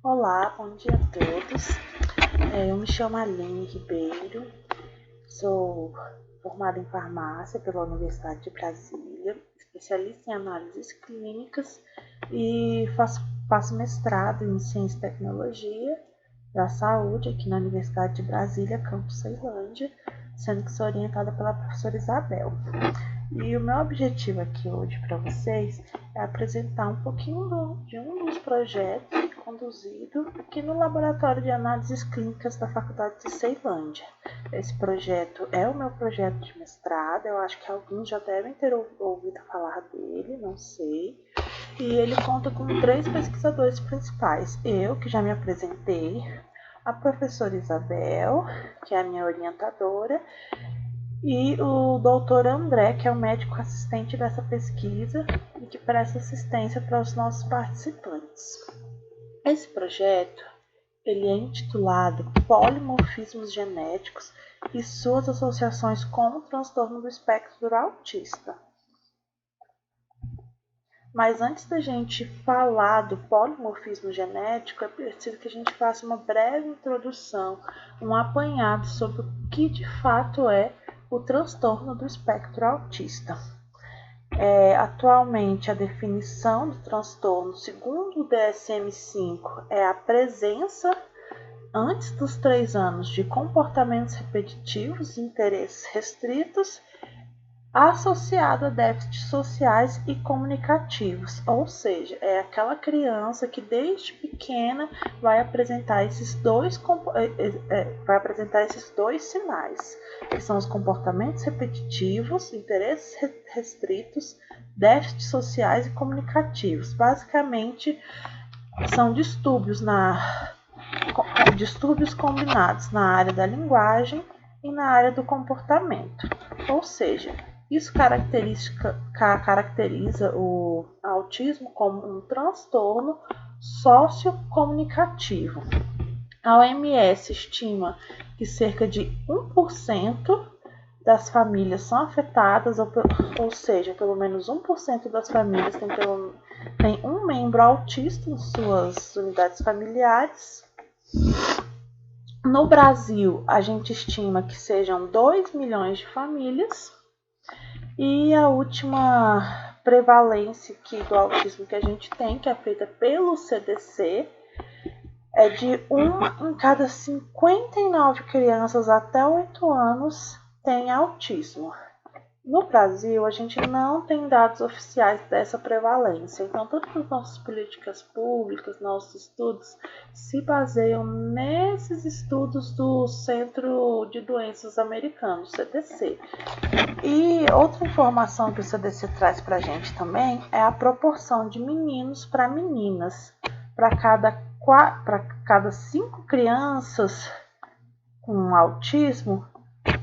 Olá, bom dia a todos. Eu me chamo Aline Ribeiro, sou formada em farmácia pela Universidade de Brasília, especialista em análises clínicas e faço mestrado em Ciência e Tecnologia da Saúde aqui na Universidade de Brasília, campus Ceilândia, sendo que sou orientada pela professora Isabel. E o meu objetivo aqui hoje para vocês é apresentar um pouquinho de um dos projetos conduzido aqui no Laboratório de Análises Clínicas da Faculdade de Ceilândia. Esse projeto é o meu projeto de mestrado, eu acho que alguns já devem ter ouvido falar dele, não sei. E ele conta com 3 pesquisadores principais. Eu, que já me apresentei, a professora Isabel, que é a minha orientadora, e o doutor André, que é o médico assistente dessa pesquisa e que presta assistência para os nossos participantes. Esse projeto ele é intitulado Polimorfismos Genéticos e suas associações com o transtorno do espectro autista. Mas antes da gente falar do polimorfismo genético, é preciso que a gente faça uma breve introdução, um apanhado sobre o que de fato é o transtorno do espectro autista. Atualmente, a definição do transtorno, segundo o DSM-5, é a presença, antes dos 3 anos, de comportamentos repetitivos e interesses restritos, associado a déficits sociais e comunicativos, ou seja, é aquela criança que desde pequena vai apresentar esses dois sinais, que são os comportamentos repetitivos, interesses restritos, déficits sociais e comunicativos. Basicamente, são distúrbios combinados na área da linguagem e na área do comportamento, ou seja, isso caracteriza o autismo como um transtorno sociocomunicativo. A OMS estima que cerca de 1% das famílias são afetadas, ou seja, pelo menos 1% das famílias tem um membro autista em suas unidades familiares. No Brasil, a gente estima que sejam 2 milhões de famílias. E a última prevalência do autismo que a gente tem, que é feita pelo CDC, é de 1 em cada 59 crianças até 8 anos tem autismo. No Brasil, a gente não tem dados oficiais dessa prevalência, então todas as nossas políticas públicas, nossos estudos, se baseiam nesses estudos do Centro de Doenças Americano, CDC. E outra informação que o CDC traz para a gente também é a proporção de meninos para meninas. Para cada 5 crianças com autismo,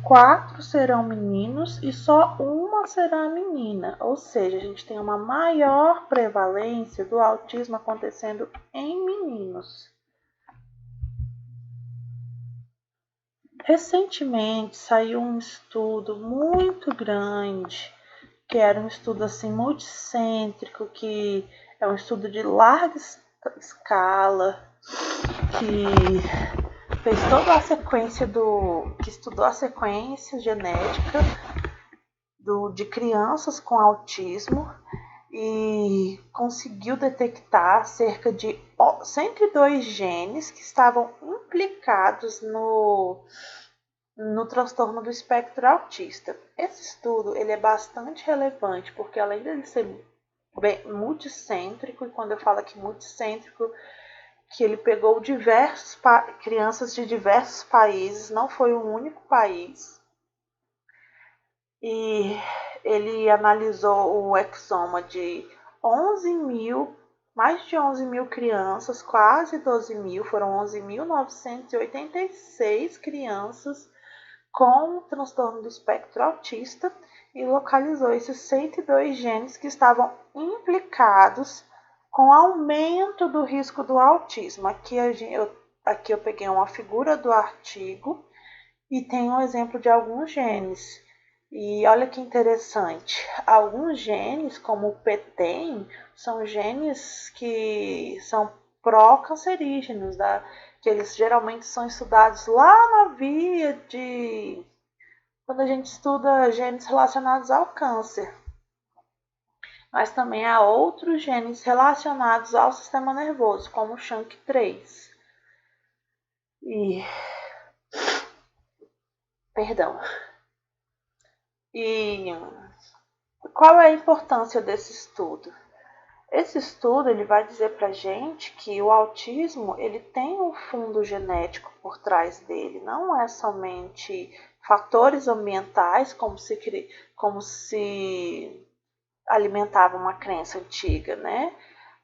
4 serão meninos e só uma será menina. Ou seja, a gente tem uma maior prevalência do autismo acontecendo em meninos. Recentemente saiu um estudo muito grande, que era um estudo assim multicêntrico, que é um estudo de larga escala, que fez toda a sequência que estudou a sequência genética de crianças com autismo e conseguiu detectar cerca de 102 genes que estavam implicados no transtorno do espectro autista. Esse estudo ele é bastante relevante porque além de ser bem multicêntrico, e quando eu falo aqui multicêntrico, que ele pegou crianças de diversos países, não foi o único país, e ele analisou o exoma de mais de 11 mil crianças, quase 12 mil, foram 11.986 crianças com transtorno do espectro autista e localizou esses 102 genes que estavam implicados com aumento do risco do autismo. Aqui eu peguei uma figura do artigo e tem um exemplo de alguns genes. E olha que interessante, alguns genes, como o PTEN, são genes que são pró-cancerígenos, que eles geralmente são estudados lá na via de quando a gente estuda genes relacionados ao câncer. Mas também há outros genes relacionados ao sistema nervoso, como o SHANK3. Perdão. E qual é a importância desse estudo? Esse estudo ele vai dizer para a gente que o autismo ele tem um fundo genético por trás dele, não é somente fatores ambientais, como se alimentava uma crença antiga, né?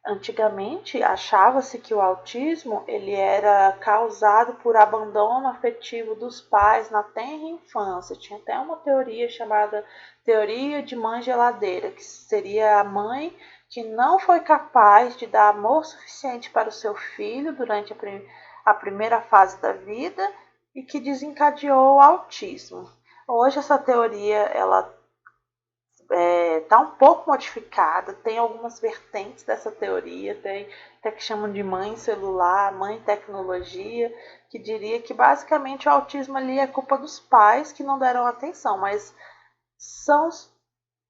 Antigamente achava-se que o autismo ele era causado por abandono afetivo dos pais na tenra infância. Tinha até uma teoria chamada teoria de mãe geladeira, que seria a mãe que não foi capaz de dar amor suficiente para o seu filho durante a primeira fase da vida e que desencadeou o autismo. Hoje essa teoria ela está um pouco modificada, tem algumas vertentes dessa teoria, tem até que chamam de mãe celular, mãe tecnologia, que diria que basicamente o autismo ali é culpa dos pais que não deram atenção, mas são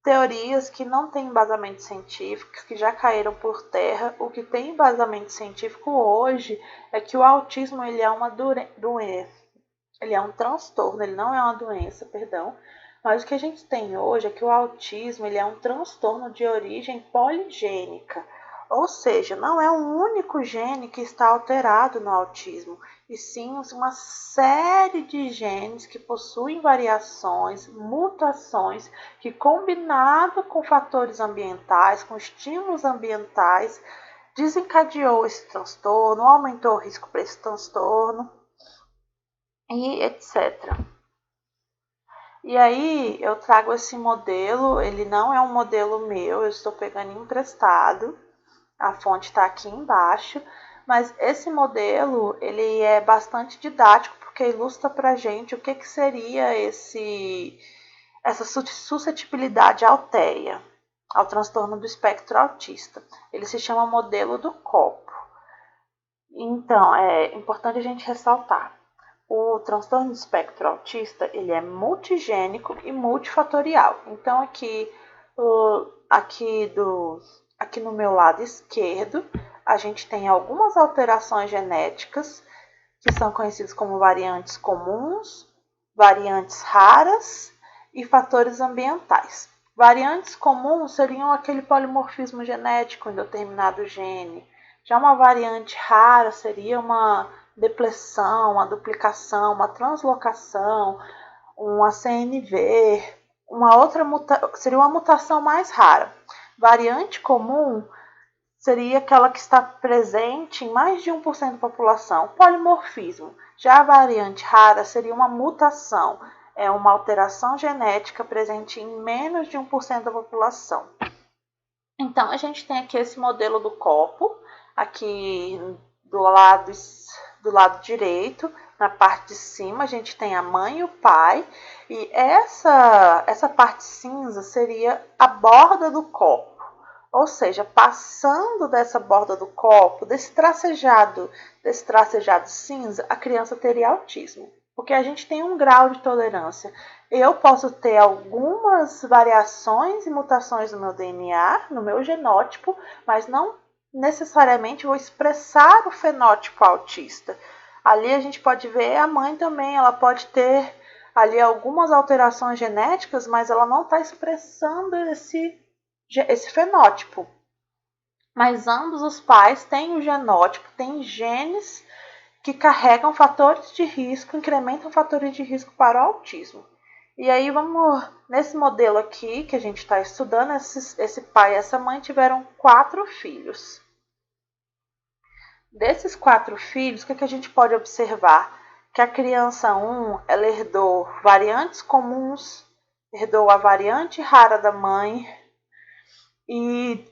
teorias que não têm embasamento científico, que já caíram por terra. O que tem embasamento científico hoje é que o autismo ele é uma doença, ele é um transtorno, ele não é uma doença, perdão. Mas o que a gente tem hoje é que o autismo ele é um transtorno de origem poligênica, ou seja, não é um único gene que está alterado no autismo, e sim uma série de genes que possuem variações, mutações, que combinado com fatores ambientais, com estímulos ambientais, desencadeou esse transtorno, aumentou o risco para esse transtorno e etc. E aí eu trago esse modelo, ele não é um modelo meu, eu estou pegando emprestado, a fonte está aqui embaixo, mas esse modelo ele é bastante didático porque ilustra para a gente o que seria essa suscetibilidade ao TEA, ao transtorno do espectro autista. Ele se chama modelo do copo. Então, é importante a gente ressaltar. O transtorno do espectro autista ele é multigênico e multifatorial. Então, aqui no meu lado esquerdo, a gente tem algumas alterações genéticas que são conhecidas como variantes comuns, variantes raras e fatores ambientais. Variantes comuns seriam aquele polimorfismo genético em determinado gene. Já uma variante rara seria uma depressão, uma duplicação, uma translocação, um ACNV, seria uma mutação mais rara. Variante comum seria aquela que está presente em mais de 1% da população, polimorfismo. Já a variante rara seria uma mutação, é uma alteração genética presente em menos de 1% da população. Então, a gente tem aqui esse modelo do copo, aqui do lado direito, na parte de cima, a gente tem a mãe e o pai, e essa parte cinza seria a borda do copo. Ou seja, passando dessa borda do copo, desse tracejado cinza, a criança teria autismo. Porque a gente tem um grau de tolerância. Eu posso ter algumas variações e mutações no meu DNA, no meu genótipo, mas não necessariamente vou expressar o fenótipo autista. Ali a gente pode ver a mãe também, ela pode ter ali algumas alterações genéticas, mas ela não está expressando esse fenótipo. Mas ambos os pais têm o genótipo, têm genes que carregam fatores de risco, incrementam fatores de risco para o autismo. E aí vamos, nesse modelo aqui que a gente está estudando, esse pai e essa mãe tiveram 4 filhos. Desses 4 filhos, o que a gente pode observar? Que a criança 1, ela herdou variantes comuns, herdou a variante rara da mãe e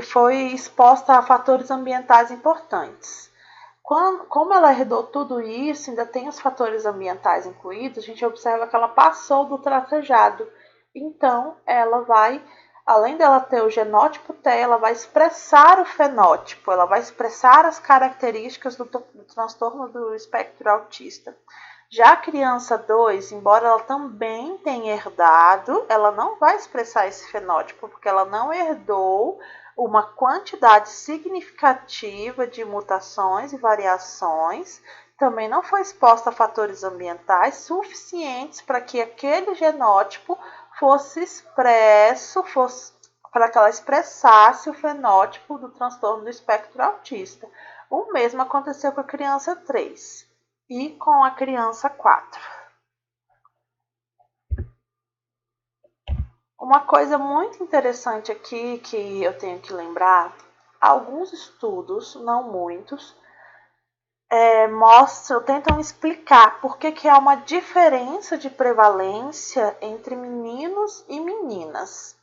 foi exposta a fatores ambientais importantes. Como ela herdou tudo isso, ainda tem os fatores ambientais incluídos, a gente observa que ela passou do tracejado. Então, ela vai além dela ter o genótipo T, ela vai expressar o fenótipo, ela vai expressar as características do transtorno do espectro autista. Já a criança 2, embora ela também tenha herdado, ela não vai expressar esse fenótipo, porque ela não herdou uma quantidade significativa de mutações e variações, também não foi exposta a fatores ambientais suficientes para que aquele genótipo fosse expresso, para que ela expressasse o fenótipo do transtorno do espectro autista. O mesmo aconteceu com a criança 3 e com a criança 4. Uma coisa muito interessante aqui que eu tenho que lembrar, alguns estudos, não muitos, tentam explicar por que há uma diferença de prevalência entre meninos e meninas.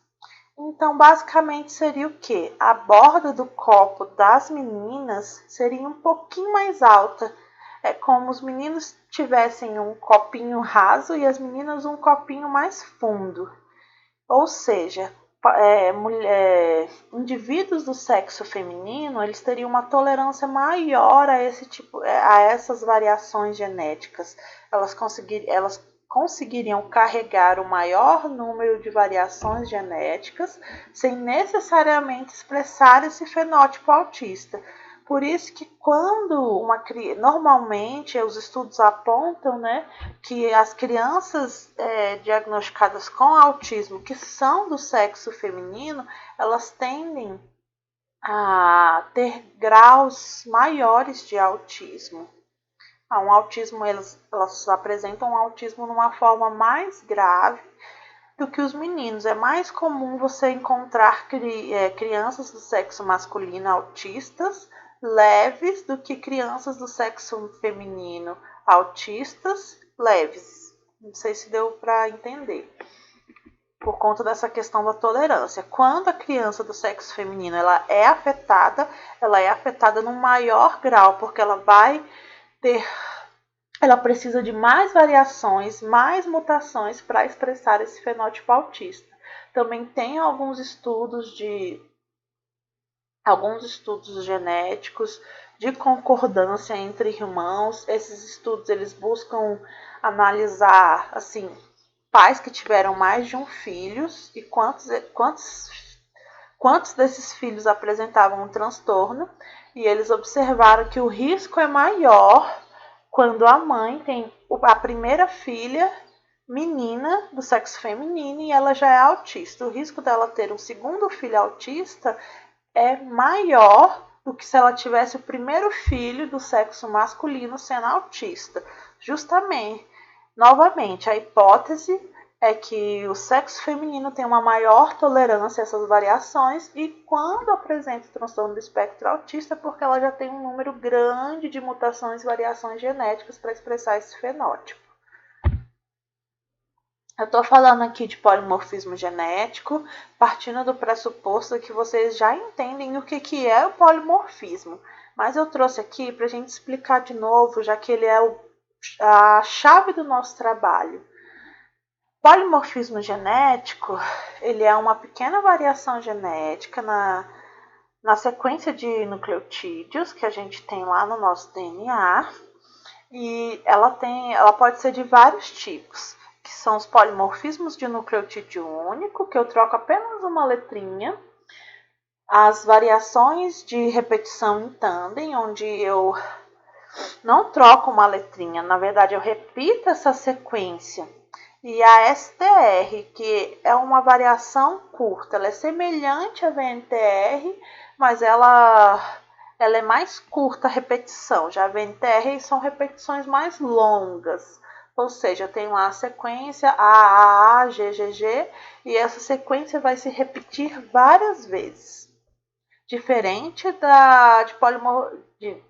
Então, basicamente seria o quê? A borda do copo das meninas seria um pouquinho mais alta. É como os meninos tivessem um copinho raso e as meninas um copinho mais fundo. Ou seja, indivíduos do sexo feminino, eles teriam uma tolerância maior a essas variações genéticas. Elas conseguiriam carregar o maior número de variações genéticas sem necessariamente expressar esse fenótipo autista. Por isso que normalmente os estudos apontam, né, que as crianças diagnosticadas com autismo, que são do sexo feminino, elas tendem a ter graus maiores de autismo. Elas apresentam um autismo numa forma mais grave do que os meninos. É mais comum você encontrar crianças do sexo masculino autistas leves do que crianças do sexo feminino autistas leves. Não sei se deu para entender. Por conta dessa questão da tolerância. Quando a criança do sexo feminino ela é afetada num maior grau, porque ela precisa de mais variações, mais mutações para expressar esse fenótipo autista. Também tem alguns estudos genéticos de concordância entre irmãos. Esses estudos eles buscam analisar assim, pais que tiveram mais de um filho e quantos desses filhos apresentavam um transtorno, e eles observaram que o risco é maior quando a mãe tem a primeira filha menina do sexo feminino e ela já é autista. O risco dela ter um segundo filho autista é maior do que se ela tivesse o primeiro filho do sexo masculino sendo autista. Novamente, a hipótese é que o sexo feminino tem uma maior tolerância a essas variações e quando apresenta o transtorno do espectro autista, porque ela já tem um número grande de mutações e variações genéticas para expressar esse fenótipo. Eu estou falando aqui de polimorfismo genético, partindo do pressuposto que vocês já entendem o que é o polimorfismo. Mas eu trouxe aqui para a gente explicar de novo, já que ele é a chave do nosso trabalho. Polimorfismo genético, ele é uma pequena variação genética na sequência de nucleotídeos que a gente tem lá no nosso DNA. E ela pode ser de vários tipos, que são os polimorfismos de nucleotídeo único, que eu troco apenas uma letrinha, as variações de repetição em tandem, onde eu não troco uma letrinha, na verdade eu repito essa sequência, e a STR, que é uma variação curta, ela é semelhante à VNTR, mas ela é mais curta a repetição. Já a VNTR são repetições mais longas. Ou seja, eu tenho lá a sequência AAA, GGG, e essa sequência vai se repetir várias vezes. Diferente de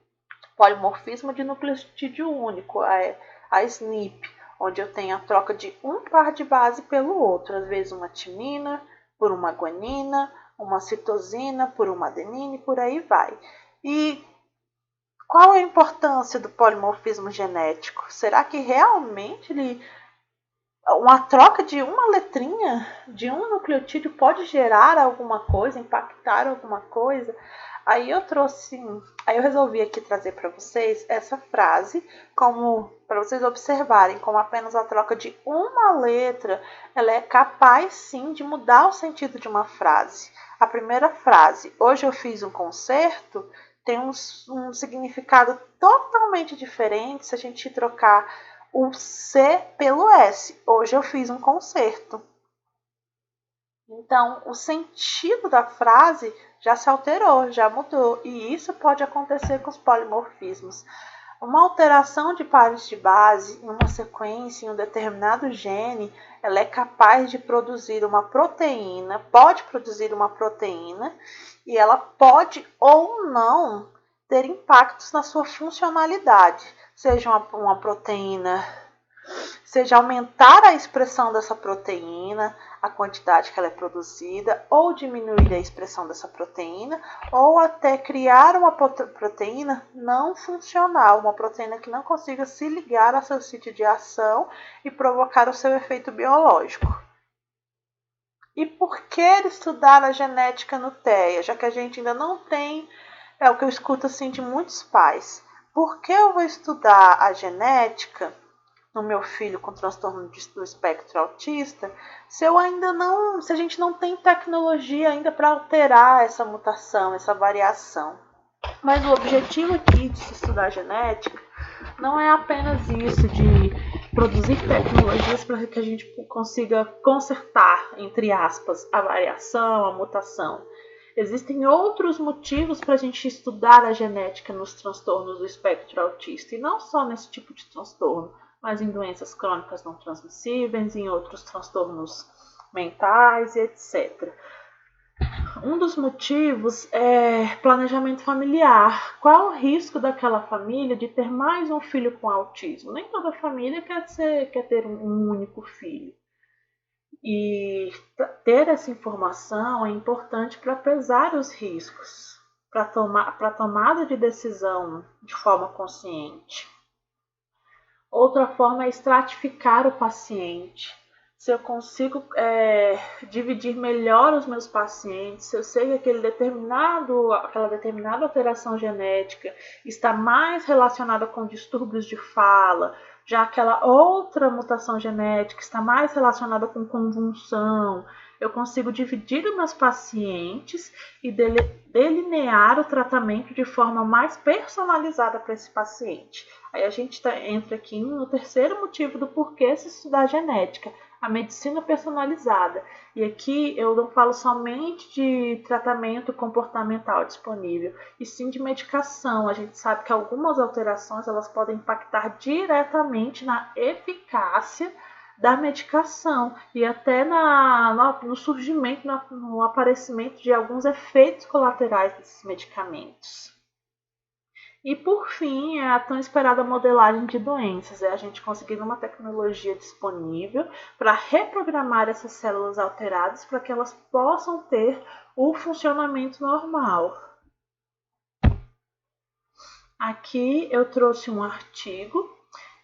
polimorfismo de nucleotídeo único, a SNP, onde eu tenho a troca de um par de base pelo outro. Às vezes uma timina por uma guanina, uma citosina por uma adenina e por aí vai. E qual é a importância do polimorfismo genético? Será que realmente uma troca de uma letrinha de um nucleotídeo pode gerar alguma coisa, impactar alguma coisa. Aí eu resolvi aqui trazer para vocês essa frase, como para vocês observarem como apenas a troca de uma letra, ela é capaz sim de mudar o sentido de uma frase. A primeira frase, hoje eu fiz um concerto, tem um significado totalmente diferente se a gente trocar o C pelo S. Hoje eu fiz um concerto. Então, o sentido da frase já se alterou, já mudou. E isso pode acontecer com os polimorfismos. Uma alteração de pares de base em uma sequência, em um determinado gene, ela é capaz de produzir uma proteína, pode produzir uma proteína, e ela pode ou não ter impactos na sua funcionalidade, seja uma proteína, seja aumentar a expressão dessa proteína, a quantidade que ela é produzida, ou diminuir a expressão dessa proteína, ou até criar uma proteína não funcional, uma proteína que não consiga se ligar ao seu sítio de ação e provocar o seu efeito biológico. E por que estudar a genética no TEA, já que a gente ainda não tem, é o que eu escuto assim de muitos pais. Por que eu vou estudar a genética no meu filho com transtorno do espectro autista, se a gente não tem tecnologia ainda para alterar essa mutação, essa variação? Mas o objetivo aqui de se estudar genética não é apenas isso de produzir tecnologias para que a gente consiga consertar, entre aspas, a variação, a mutação. Existem outros motivos para a gente estudar a genética nos transtornos do espectro autista, e não só nesse tipo de transtorno, mas em doenças crônicas não transmissíveis, em outros transtornos mentais e etc. Um dos motivos é planejamento familiar. Qual o risco daquela família de ter mais um filho com autismo? Nem toda família quer ter um único filho. E ter essa informação é importante para pesar os riscos, para tomada de decisão de forma consciente. Outra forma é estratificar o paciente. Se eu consigo dividir melhor os meus pacientes, se eu sei que aquela determinada alteração genética está mais relacionada com distúrbios de fala, já aquela outra mutação genética está mais relacionada com convulsão, eu consigo dividir os meus pacientes e delinear o tratamento de forma mais personalizada para esse paciente. Aí a gente entra aqui no terceiro motivo do porquê se estudar genética, a medicina personalizada. E aqui eu não falo somente de tratamento comportamental disponível, e sim de medicação. A gente sabe que algumas alterações elas podem impactar diretamente na eficácia da medicação e até no surgimento, no aparecimento de alguns efeitos colaterais desses medicamentos. E por fim, é a tão esperada modelagem de doenças, é a gente conseguir uma tecnologia disponível para reprogramar essas células alteradas para que elas possam ter o funcionamento normal. Aqui eu trouxe um artigo.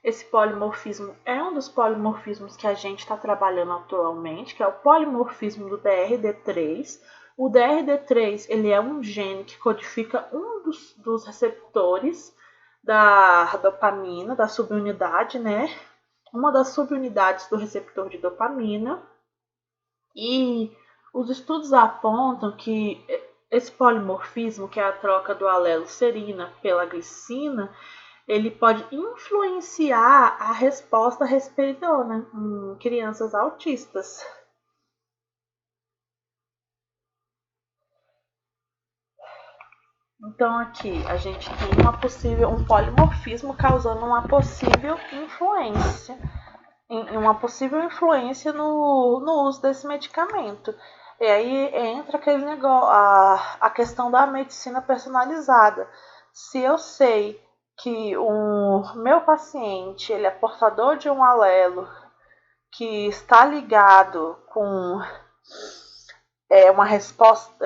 Esse polimorfismo é um dos polimorfismos que a gente está trabalhando atualmente, que é o polimorfismo do DRD3. O DRD3 ele é um gene que codifica um dos receptores da dopamina, da subunidade, né? Uma das subunidades do receptor de dopamina. E os estudos apontam que esse polimorfismo, que é a troca do alelo serina pela glicina, ele pode influenciar a resposta risperidona em crianças autistas. Então aqui a gente tem um polimorfismo causando uma possível influência no uso desse medicamento. E aí entra aquele negócio, a questão da medicina personalizada. Se eu sei que o meu paciente ele é portador de um alelo que está ligado com uma resposta,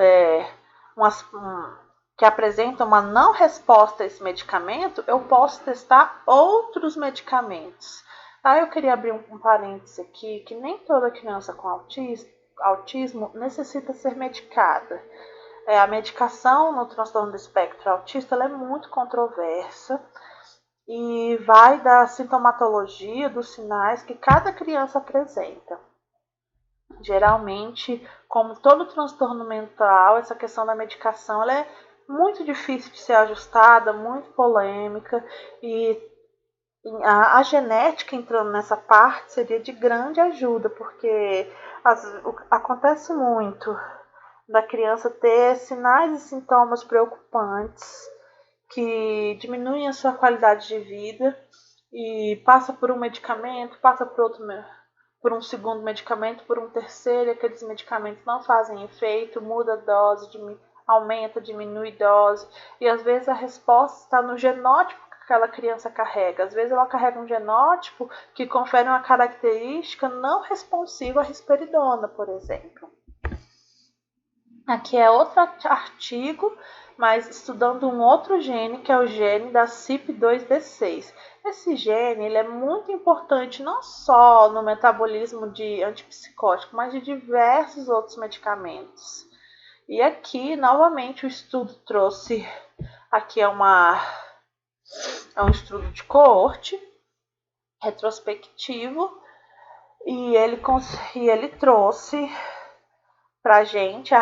que apresenta uma não resposta a esse medicamento, eu posso testar outros medicamentos. Aí eu queria abrir um parênteses aqui, que nem toda criança com autismo necessita ser medicada. A medicação no transtorno do espectro autista ela é muito controversa e vai da sintomatologia, dos sinais que cada criança apresenta. Geralmente, como todo transtorno mental, essa questão da medicação ela é muito difícil de ser ajustada, muito polêmica, e a genética entrando nessa parte seria de grande ajuda, porque acontece muito da criança ter sinais e sintomas preocupantes que diminuem a sua qualidade de vida e passa por um medicamento, passa por um segundo medicamento, por um terceiro, e aqueles medicamentos não fazem efeito, muda a dose, aumenta, diminui a dose, e às vezes a resposta está no genótipo que aquela criança carrega. Às vezes ela carrega um genótipo que confere uma característica não responsiva à risperidona, por exemplo. Aqui é outro artigo, mas estudando um outro gene, que é o gene da CYP2D6. Esse gene ele é muito importante não só no metabolismo de antipsicótico, mas de diversos outros medicamentos. E aqui, novamente, o estudo trouxe... Aqui é um estudo de coorte, retrospectivo, e ele trouxe para a gente,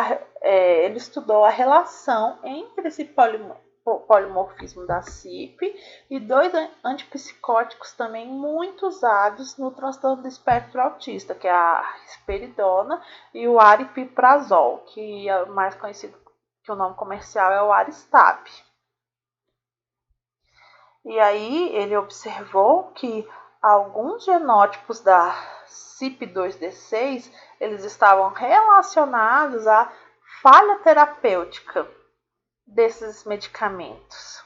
ele estudou a relação entre esse polimorfismo da CYP e dois antipsicóticos também muito usados no transtorno do espectro autista, que é a risperidona e o aripiprazol, que é mais conhecido que o nome comercial é o Aristab. E aí ele observou que alguns genótipos da CYP2D6 eles estavam relacionados à falha terapêutica desses medicamentos.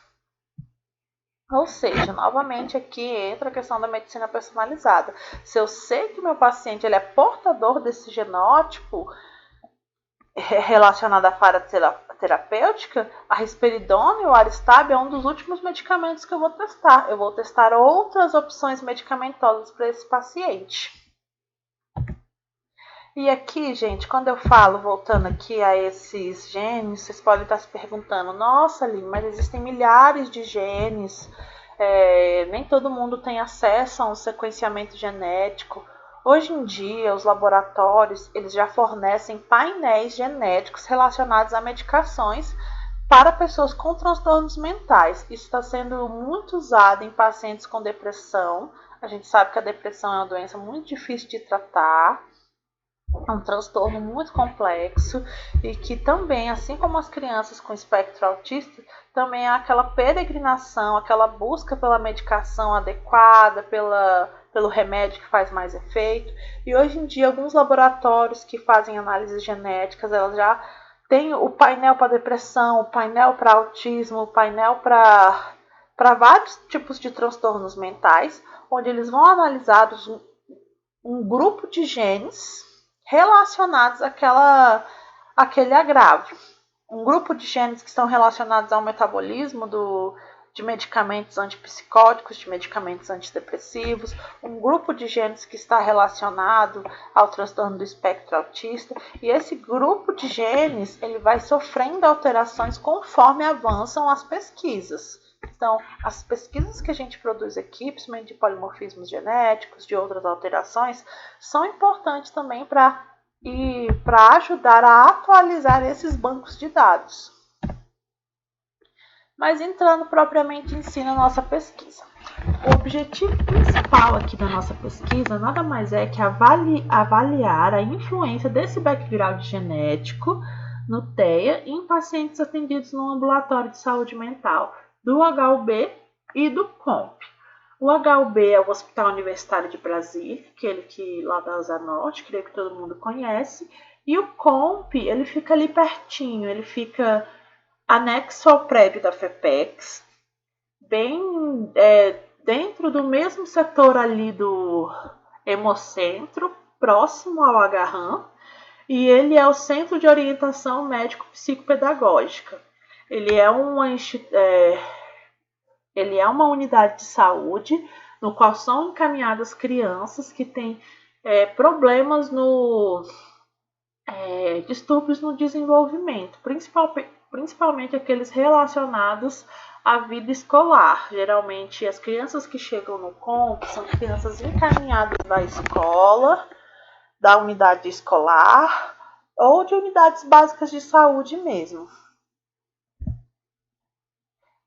Ou seja, novamente aqui entra a questão da medicina personalizada. Se eu sei que meu paciente ele é portador desse genótipo relacionado à falha terapêutica, a risperidona e o Aristab é um dos últimos medicamentos que eu vou testar. Eu vou testar outras opções medicamentosas para esse paciente. E aqui, gente, quando eu falo, voltando aqui a esses genes, vocês podem estar se perguntando, nossa, Aline, mas existem milhares de genes, nem todo mundo tem acesso a um sequenciamento genético. Hoje em dia, os laboratórios eles já fornecem painéis genéticos relacionados a medicações para pessoas com transtornos mentais. Isso está sendo muito usado em pacientes com depressão. A gente sabe que a depressão é uma doença muito difícil de tratar. É um transtorno muito complexo e que também, assim como as crianças com espectro autista, também há aquela peregrinação, aquela busca pela medicação adequada, pelo remédio que faz mais efeito. E hoje em dia, alguns laboratórios que fazem análises genéticas, elas já têm o painel para depressão, o painel para autismo, o painel para vários tipos de transtornos mentais, onde eles vão analisar um grupo de genes relacionados àquele agravo. Um grupo de genes que estão relacionados ao metabolismo de medicamentos antipsicóticos, de medicamentos antidepressivos, um grupo de genes que está relacionado ao transtorno do espectro autista, e esse grupo de genes ele vai sofrendo alterações conforme avançam as pesquisas. Então, as pesquisas que a gente produz aqui, principalmente de polimorfismos genéticos, de outras alterações, são importantes também para ajudar a atualizar esses bancos de dados. Mas entrando propriamente em si na nossa pesquisa. O objetivo principal aqui da nossa pesquisa nada mais é que avaliar a influência desse background genético no TEA em pacientes atendidos no ambulatório de saúde mental, do HUB e do COMP. O HUB é o Hospital Universitário de Brasília, aquele que lá da Asa Norte, creio que todo mundo conhece. E o COMP, ele fica ali pertinho, ele fica anexo ao prédio da FEPEX, bem dentro do mesmo setor ali do Hemocentro, próximo ao HRAM, e ele é o Centro de Orientação Médico-Psicopedagógica. Ele é uma unidade de saúde no qual são encaminhadas crianças que têm problemas distúrbios no desenvolvimento, principalmente aqueles relacionados à vida escolar. Geralmente, as crianças que chegam no CONP são crianças encaminhadas da escola, da unidade escolar ou de unidades básicas de saúde mesmo.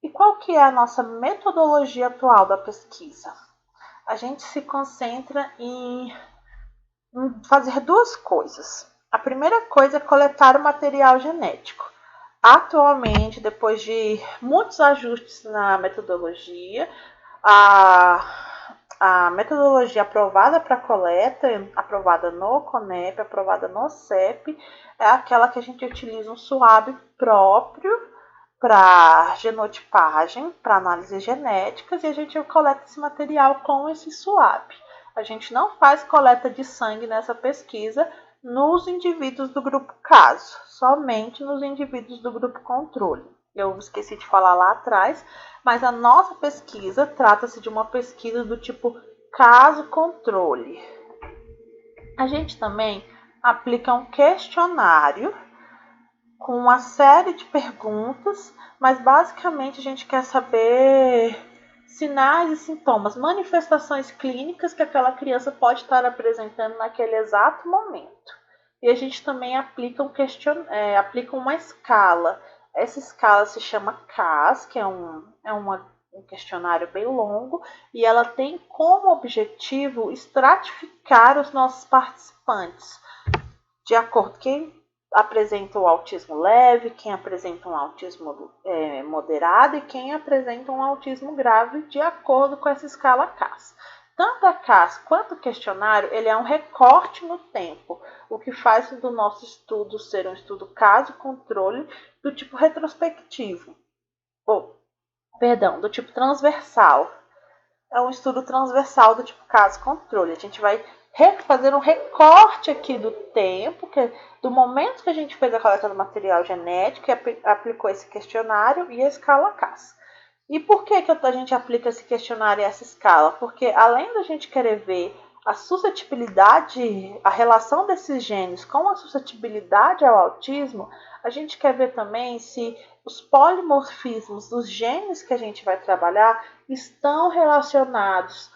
E qual que é a nossa metodologia atual da pesquisa? A gente se concentra em fazer duas coisas. A primeira coisa é coletar o material genético. Atualmente, depois de muitos ajustes na metodologia, a metodologia aprovada para coleta, aprovada no CONEP, aprovada no CEP, é aquela que a gente utiliza um SUAB próprio para genotipagem, para análises genéticas, e a gente coleta esse material com esse SUAB. A gente não faz coleta de sangue nessa pesquisa nos indivíduos do grupo caso, somente nos indivíduos do grupo controle. Eu esqueci de falar lá atrás, mas a nossa pesquisa trata-se de uma pesquisa do tipo caso-controle. A gente também aplica um questionário com uma série de perguntas, mas basicamente a gente quer saber sinais e sintomas, manifestações clínicas que aquela criança pode estar apresentando naquele exato momento. E a gente também aplica uma escala. Essa escala se chama CAS, que é um questionário bem longo, e ela tem como objetivo estratificar os nossos participantes, de acordo com quem apresenta o autismo leve, quem apresenta um autismo moderado e quem apresenta um autismo grave, de acordo com essa escala CAS. Tanto a CAS quanto o questionário, ele é um recorte no tempo, o que faz do nosso estudo ser um estudo caso-controle do tipo retrospectivo, do tipo transversal. É um estudo transversal do tipo caso-controle. A gente vai fazer um recorte aqui do tempo, do momento que a gente fez a coleta do material genético e aplicou esse questionário e a escala CAS. E por que a gente aplica esse questionário e essa escala? Porque além da gente querer ver a suscetibilidade, a relação desses genes com a suscetibilidade ao autismo, a gente quer ver também se os polimorfismos dos genes que a gente vai trabalhar estão relacionados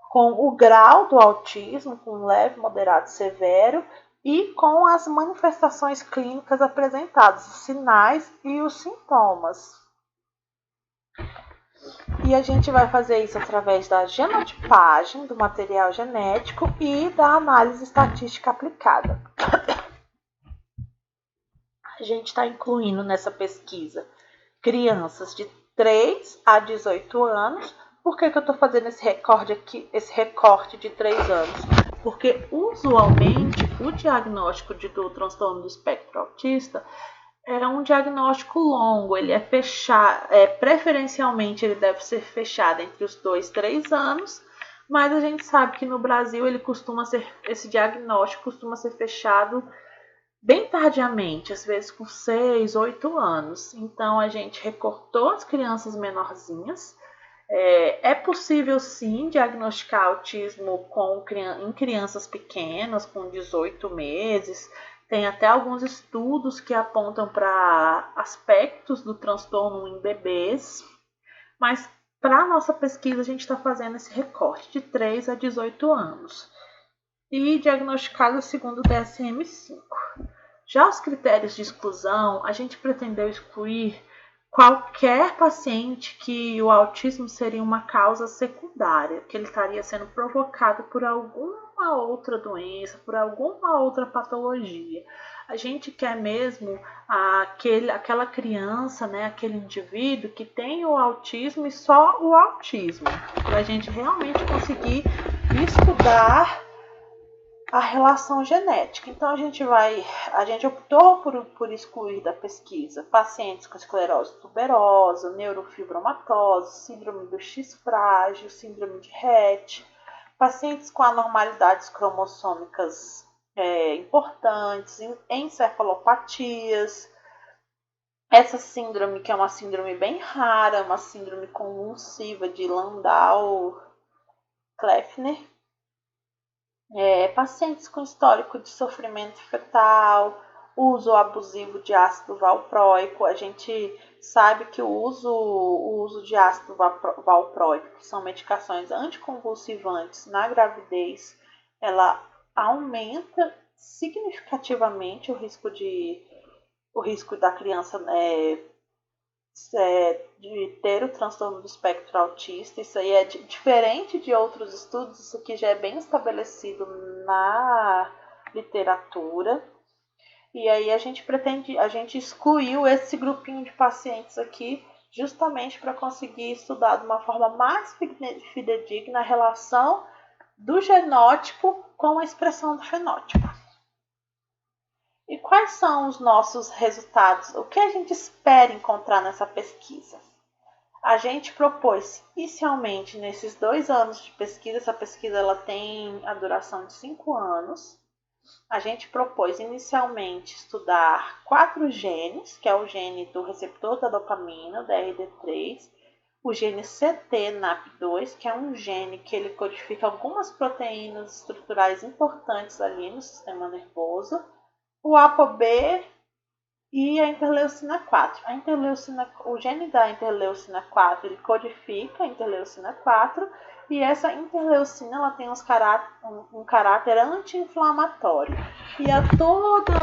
com o grau do autismo, com leve, moderado, severo, e com as manifestações clínicas apresentadas, os sinais e os sintomas. E a gente vai fazer isso através da genotipagem do material genético e da análise estatística aplicada. A gente está incluindo nessa pesquisa crianças de 3 a 18 anos. Por que eu estou fazendo esse recorte de 3 anos? Porque usualmente o diagnóstico do transtorno do espectro autista é um diagnóstico longo, ele é fechado, preferencialmente ele deve ser fechado entre os 2 e 3 anos, mas a gente sabe que no Brasil esse diagnóstico costuma ser fechado bem tardiamente, às vezes com 6, 8 anos. Então a gente recortou as crianças menorzinhas. É possível sim diagnosticar autismo em crianças pequenas, com 18 meses. Tem até alguns estudos que apontam para aspectos do transtorno em bebês, mas para a nossa pesquisa a gente está fazendo esse recorte de 3 a 18 anos e diagnosticado segundo o DSM-5. Já os critérios de exclusão, a gente pretendeu excluir qualquer paciente que o autismo seria uma causa secundária, que ele estaria sendo provocado por alguma outra doença, por alguma outra patologia. A gente quer mesmo aquela criança, né, aquele indivíduo que tem o autismo e só o autismo, para a gente realmente conseguir estudar a relação genética. Então a gente optou por excluir da pesquisa pacientes com esclerose tuberosa, neurofibromatose, síndrome do X frágil, síndrome de Rett, pacientes com anormalidades cromossômicas importantes, encefalopatias. Essa síndrome, que é uma síndrome bem rara, uma síndrome convulsiva de Landau, Kleffner, pacientes com histórico de sofrimento fetal, uso abusivo de ácido valproico. A gente sabe que o uso de ácido valproico, que são medicações anticonvulsivantes na gravidez, ela aumenta significativamente o risco da criança de ter o transtorno do espectro autista. Isso aí é diferente de outros estudos, isso aqui já é bem estabelecido na literatura. E aí a gente excluiu esse grupinho de pacientes aqui justamente para conseguir estudar de uma forma mais fidedigna a relação do genótipo com a expressão do fenótipo. E quais são os nossos resultados? O que a gente espera encontrar nessa pesquisa? A gente propôs inicialmente, nesses 2 anos de pesquisa, essa pesquisa ela tem a duração de 5 anos, a gente propôs inicialmente estudar 4 genes, que é o gene do receptor da dopamina, o DRD3, o gene CTNAP2, que é um gene que ele codifica algumas proteínas estruturais importantes ali no sistema nervoso, o ApoB e a interleucina 4. O gene da interleucina 4 ele codifica a interleucina 4 e essa interleucina ela tem um caráter anti-inflamatório. E há toda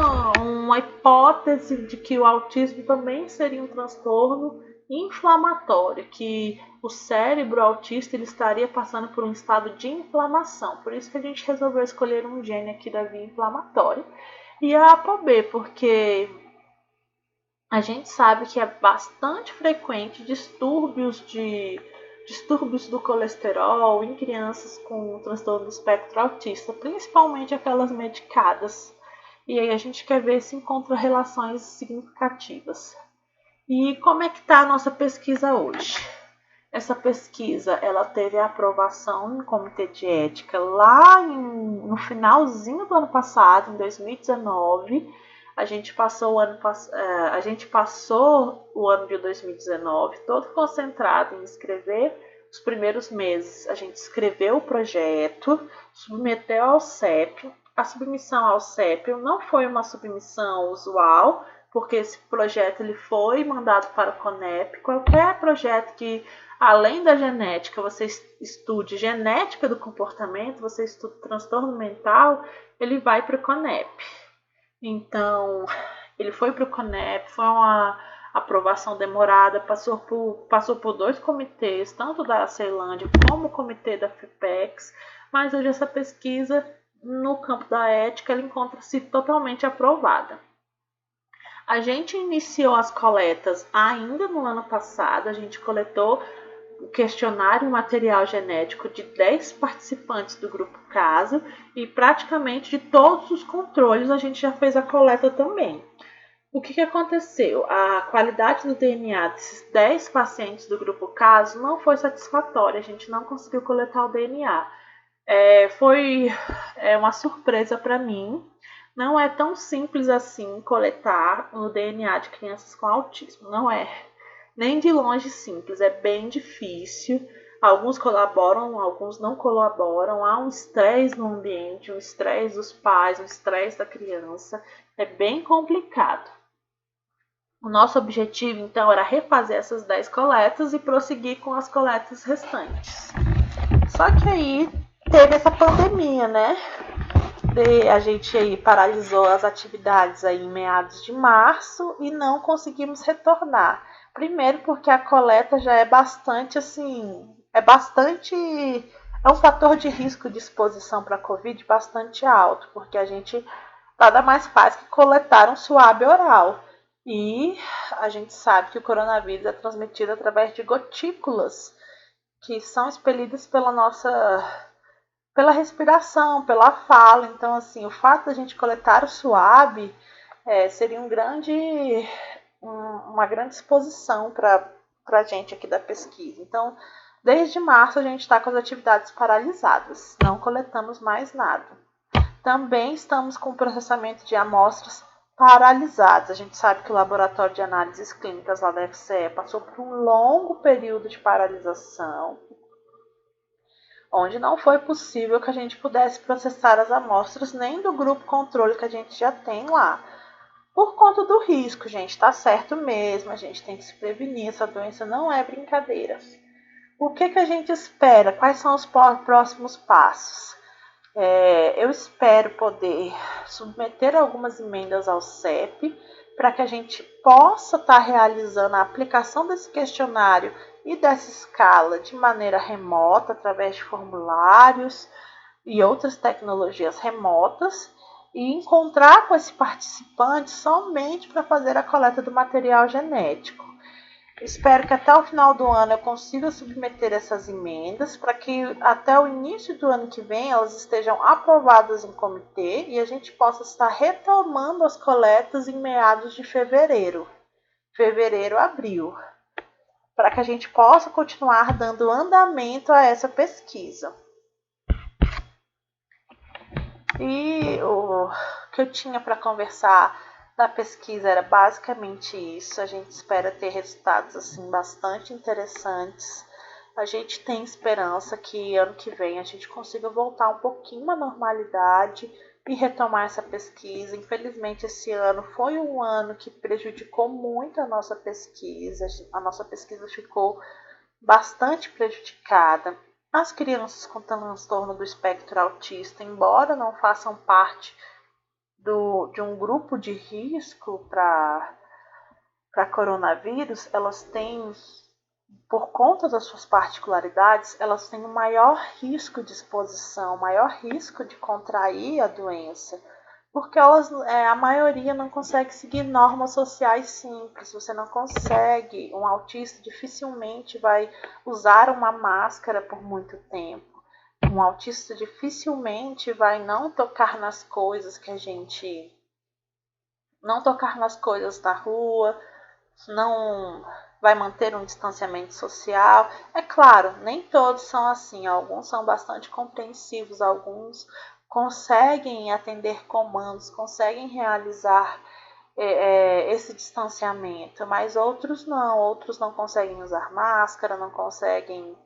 uma hipótese de que o autismo também seria um transtorno inflamatório, que o cérebro autista ele estaria passando por um estado de inflamação. Por isso que a gente resolveu escolher um gene aqui da via inflamatória. E a ApoB, porque a gente sabe que é bastante frequente distúrbios do colesterol em crianças com transtorno do espectro autista, principalmente aquelas medicadas. E aí a gente quer ver se encontra relações significativas. E como é que está a nossa pesquisa hoje? Essa pesquisa ela teve a aprovação em comitê de ética lá no finalzinho do ano passado, em 2019. A gente passou o ano de 2019 todo concentrado em escrever os primeiros meses. A gente escreveu o projeto, submeteu ao CEP. A submissão ao CEP não foi uma submissão usual, porque esse projeto ele foi mandado para o CONEP. Qualquer projeto que, além da genética, você estude genética do comportamento, você estude transtorno mental, ele vai para o CONEP. Então, ele foi para o CONEP, foi uma aprovação demorada, passou por 2 comitês, tanto da Ceilândia como o comitê da FIPEX, mas hoje essa pesquisa, no campo da ética, ela encontra-se totalmente aprovada. A gente iniciou as coletas ainda no ano passado, a gente coletou o questionário e material genético de 10 participantes do grupo caso e praticamente de todos os controles a gente já fez a coleta também. O que aconteceu? A qualidade do DNA desses 10 pacientes do grupo caso não foi satisfatória, a gente não conseguiu coletar o DNA. Foi uma surpresa para mim. Não é tão simples assim coletar o DNA de crianças com autismo, não é nem de longe simples, é bem difícil. Alguns colaboram, alguns não colaboram. Há um estresse no ambiente, um estresse dos pais, um estresse da criança. É bem complicado. O nosso objetivo, então, era refazer essas 10 coletas e prosseguir com as coletas restantes. Só que aí teve essa pandemia, né? A gente aí paralisou as atividades aí em meados de março e não conseguimos retornar. Primeiro porque a coleta já é bastante é um fator de risco de exposição para a Covid bastante alto, porque a gente nada mais faz que coletar um suave oral. E a gente sabe que o coronavírus é transmitido através de gotículas que são expelidas pela respiração, pela fala. Então, assim, o fato da gente coletar o suave seria uma grande exposição para a gente aqui da pesquisa. Então, desde março a gente está com as atividades paralisadas, não coletamos mais nada. Também estamos com o processamento de amostras paralisadas. A gente sabe que o laboratório de análises clínicas lá da FCE passou por um longo período de paralisação. onde não foi possível que a gente pudesse processar as amostras nem do grupo controle que a gente já tem lá. Por conta do risco, gente, tá certo mesmo, a gente tem que se prevenir, essa doença não é brincadeira. O que a gente espera? Quais são os próximos passos? Eu espero poder submeter algumas emendas ao CEP para que a gente possa estar realizando a aplicação desse questionário e dessa escala de maneira remota, através de formulários e outras tecnologias remotas, e encontrar com esse participante somente para fazer a coleta do material genético. Espero que até o final do ano eu consiga submeter essas emendas para que até o início do ano que vem elas estejam aprovadas em comitê e a gente possa estar retomando as coletas em meados de fevereiro, abril, para que a gente possa continuar dando andamento a essa pesquisa. E o que eu tinha para conversar da pesquisa era basicamente isso. A gente espera ter resultados assim bastante interessantes. A gente tem esperança que ano que vem a gente consiga voltar um pouquinho à normalidade e retomar essa pesquisa. Infelizmente, esse ano foi um ano que prejudicou muito a nossa pesquisa. A nossa pesquisa ficou bastante prejudicada. As crianças com transtorno do espectro autista, embora não façam parte de um grupo de risco para coronavírus, elas têm, por conta das suas particularidades, elas têm um maior risco de exposição, maior risco de contrair a doença, porque a maioria não consegue seguir normas sociais simples. Você não consegue, um autista dificilmente vai usar uma máscara por muito tempo. Um autista dificilmente vai não tocar nas coisas na rua, não vai manter um distanciamento social. É claro, nem todos são assim, alguns são bastante compreensivos, alguns conseguem atender comandos, conseguem realizar esse distanciamento, mas outros não conseguem usar máscara, não conseguem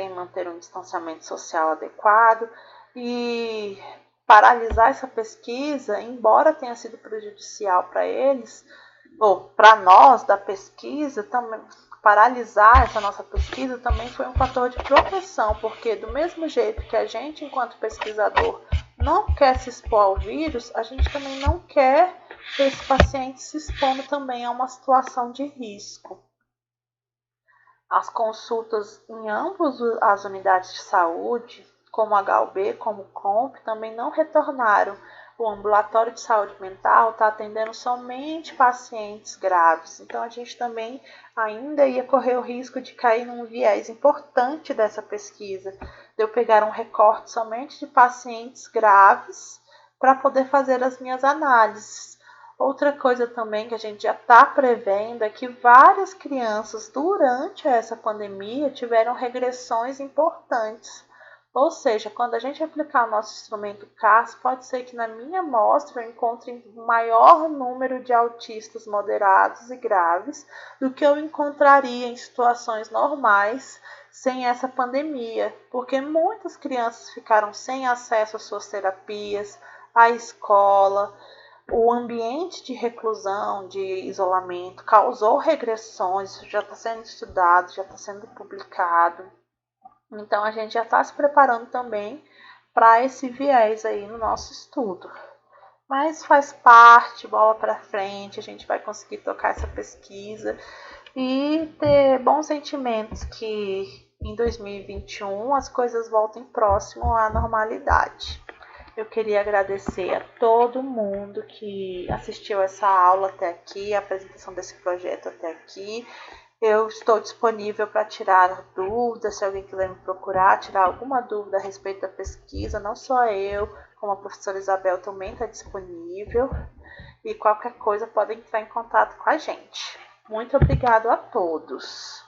manter um distanciamento social adequado, e paralisar essa pesquisa, embora tenha sido prejudicial para eles, ou para nós da pesquisa, também paralisar essa nossa pesquisa também foi um fator de proteção, porque do mesmo jeito que a gente, enquanto pesquisador, não quer se expor ao vírus, a gente também não quer que esse paciente se expondo também a uma situação de risco. As consultas em ambas as unidades de saúde, como HUB, como COMP, também não retornaram. O ambulatório de saúde mental está atendendo somente pacientes graves. Então, a gente também ainda ia correr o risco de cair num viés importante dessa pesquisa, de eu pegar um recorte somente de pacientes graves para poder fazer as minhas análises. Outra coisa também que a gente já está prevendo é que várias crianças durante essa pandemia tiveram regressões importantes. Ou seja, quando a gente aplicar o nosso instrumento CAS, pode ser que na minha amostra eu encontre um maior número de autistas moderados e graves do que eu encontraria em situações normais sem essa pandemia, porque muitas crianças ficaram sem acesso às suas terapias, à escola. O ambiente de reclusão, de isolamento, causou regressões, isso já está sendo estudado, já está sendo publicado. Então, a gente já está se preparando também para esse viés aí no nosso estudo. Mas faz parte, bola para frente, a gente vai conseguir tocar essa pesquisa e ter bons sentimentos que em 2021 as coisas voltem próximo à normalidade. Eu queria agradecer a todo mundo que assistiu essa aula até aqui, a apresentação desse projeto até aqui. Eu estou disponível para tirar dúvidas, se alguém quiser me procurar, tirar alguma dúvida a respeito da pesquisa. Não só eu, como a professora Isabel também está disponível. E qualquer coisa podem entrar em contato com a gente. Muito obrigado a todos.